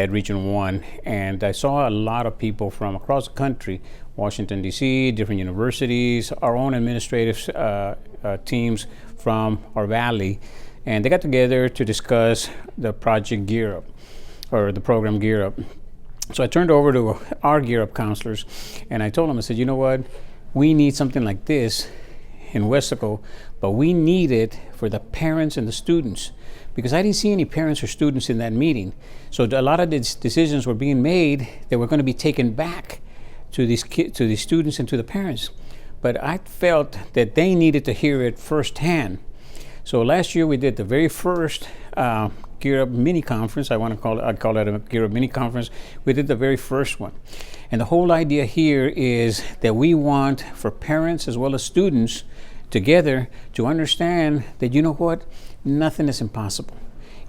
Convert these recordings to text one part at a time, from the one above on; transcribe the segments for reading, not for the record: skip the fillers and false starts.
at Region 1, and I saw a lot of people from across the country, Washington, D.C., different universities, our own administrative teams from our valley, and they got together to discuss the project Gear Up, or the program Gear Up. So I turned over to our Gear Up counselors, and I told them, I said, you know what, we need something like this in Weslaco, but we need it for the parents and the students, because I didn't see any parents or students in that meeting. So a lot of these decisions were being made that were going to be taken back to these kids, to these students and to the parents. But I felt that they needed to hear it firsthand. So last year we did the very first Gear Up mini conference. I'd call it a Gear Up mini conference. We did the very first one. And the whole idea here is that we want for parents as well as students together to understand that, you know what, nothing is impossible.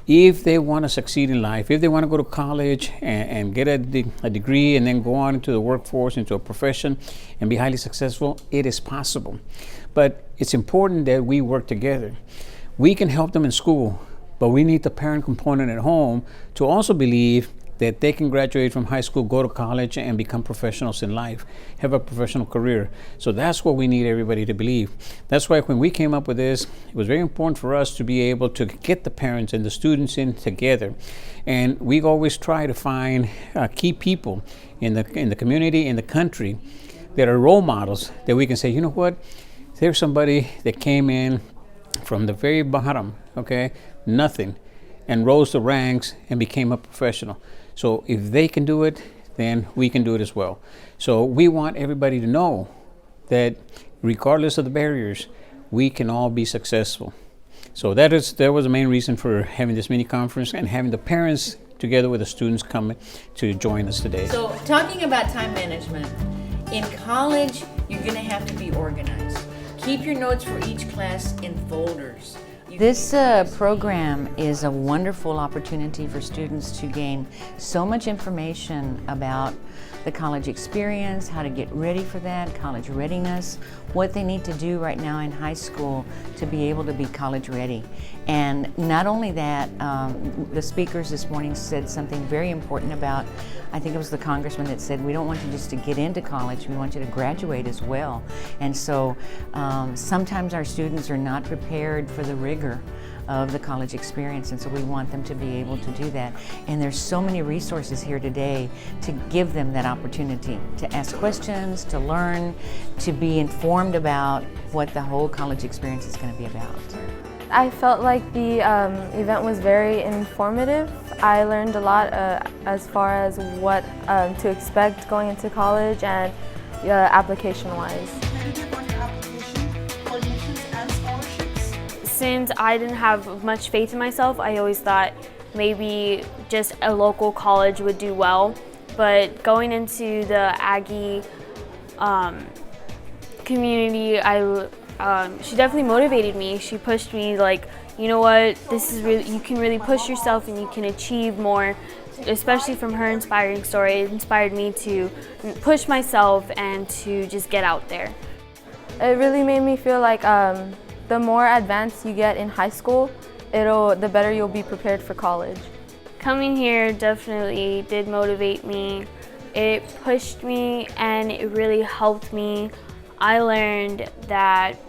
If they want to succeed in life, if they want to go to college and get a degree and then go on into the workforce, into a profession and be highly successful, it is possible. But it's important that we work together. We can help them in school, but we need the parent component at home to also believe that they can graduate from high school, go to college, and become professionals in life, have a professional career. So that's what we need everybody to believe. That's why when we came up with this, it was very important for us to be able to get the parents and the students in together. And we always try to find key people in the community, in the country, that are role models that we can say, you know what, there's somebody that came in from the very bottom, okay, nothing, and rose the ranks and became a professional. So if they can do it, then we can do it as well. So we want everybody to know that regardless of the barriers, we can all be successful. So that was the main reason for having this mini conference and having the parents together with the students come to join us today. So talking about time management, in college, you're gonna have to be organized. Keep your notes for each class in folders. This program is a wonderful opportunity for students to gain so much information about the college experience, how to get ready for that, college readiness, what they need to do right now in high school to be able to be college ready. And not only that, the speakers this morning said something very important about, I think it was the congressman that said, we don't want you just to get into college, we want you to graduate as well. And so sometimes our students are not prepared for the rigor of the college experience, and so we want them to be able to do that. And there's so many resources here today to give them that opportunity to ask questions, to learn, to be informed about what the whole college experience is going to be about. I felt like the event was very informative. I learned a lot as far as what to expect going into college and application-wise. Since I didn't have much faith in myself, I always thought maybe just a local college would do well. But going into the Aggie community, she definitely motivated me. She pushed me like, you know what, this is really, you can really push yourself and you can achieve more. Especially from her inspiring story, it inspired me to push myself and to just get out there. It really made me feel like the more advanced you get in high school, the better you'll be prepared for college. Coming here definitely did motivate me. It pushed me and it really helped me. I learned that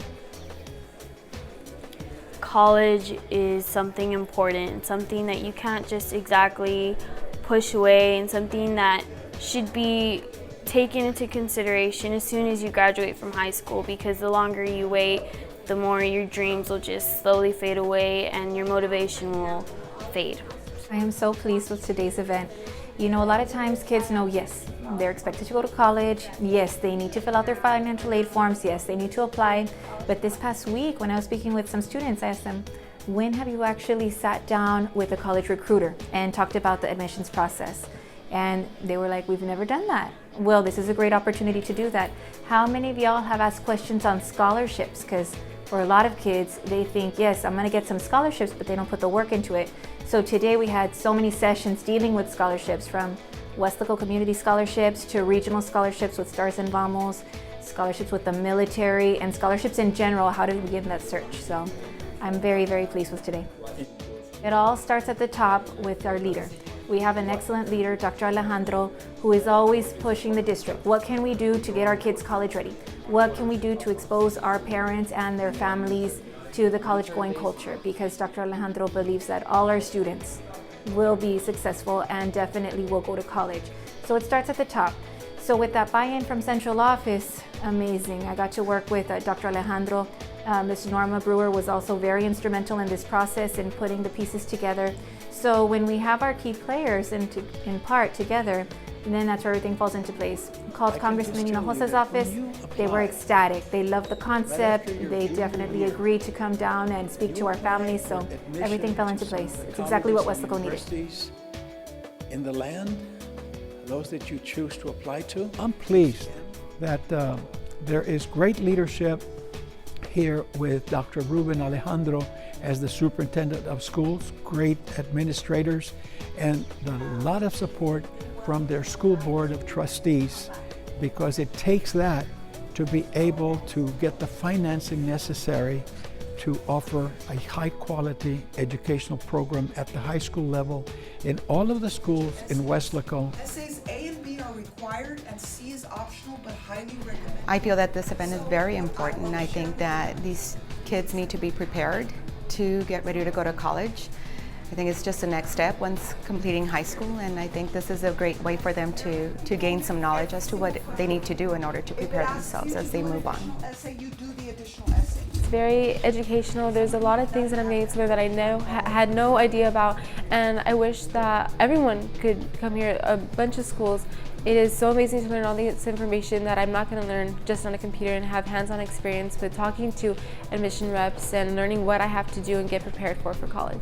college is something important, something that you can't just exactly push away, and something that should be taken into consideration as soon as you graduate from high school, because the longer you wait, the more your dreams will just slowly fade away and your motivation will fade. I am so pleased with today's event. You know, a lot of times kids know, yes, they're expected to go to college. Yes, they need to fill out their financial aid forms. Yes, they need to apply. But this past week, when I was speaking with some students, I asked them, when have you actually sat down with a college recruiter and talked about the admissions process? And they were like, we've never done that. Well, this is a great opportunity to do that. How many of y'all have asked questions on scholarships? Because for a lot of kids, they think, yes, I'm gonna get some scholarships, but they don't put the work into it. So today we had so many sessions dealing with scholarships, from Weslaco community scholarships to regional scholarships with Stars and Vamos, scholarships with the military, and scholarships in general. How did we begin that search? So I'm very, very pleased with today. It all starts at the top with our leader. We have an excellent leader, Dr. Alejandro, who is always pushing the district. What can we do to get our kids college ready? What can we do to expose our parents and their families to the college-going culture? Because Dr. Alejandro believes that all our students will be successful and definitely will go to college. So it starts at the top. So with that buy-in from central office, amazing. I got to work with Dr. Alejandro. Ms. Norma Brewer was also very instrumental in this process in putting the pieces together. So when we have our key players in part together, then that's where everything falls into place. Called Congressman Hinojosa's office. They were ecstatic. They loved the concept. They definitely agreed to come down and speak to our families. So everything fell into place. It's exactly what Weslaco needed. In the land, those that you choose to apply to. I'm pleased that there is great leadership here with Dr. Ruben Alejandro as the superintendent of schools, great administrators, and a lot of support from their school board of trustees, because it takes that to be able to get the financing necessary to offer a high quality educational program at the high school level in all of the schools in Weslaco. Essays A and B are required and C is optional but highly recommended. I feel that this event is very important. I think that these kids need to be prepared to get ready to go to college. I think it's just the next step once completing high school, and I think this is a great way for them to gain some knowledge as to what they need to do in order to prepare themselves as they move on. You do the additional essay. It's very educational. There's a lot of things that I'm getting to learn that I had no idea about, and I wish that everyone could come here, a bunch of schools. It is so amazing to learn all this information that I'm not going to learn just on a computer, and have hands-on experience with talking to admission reps and learning what I have to do and get prepared for college.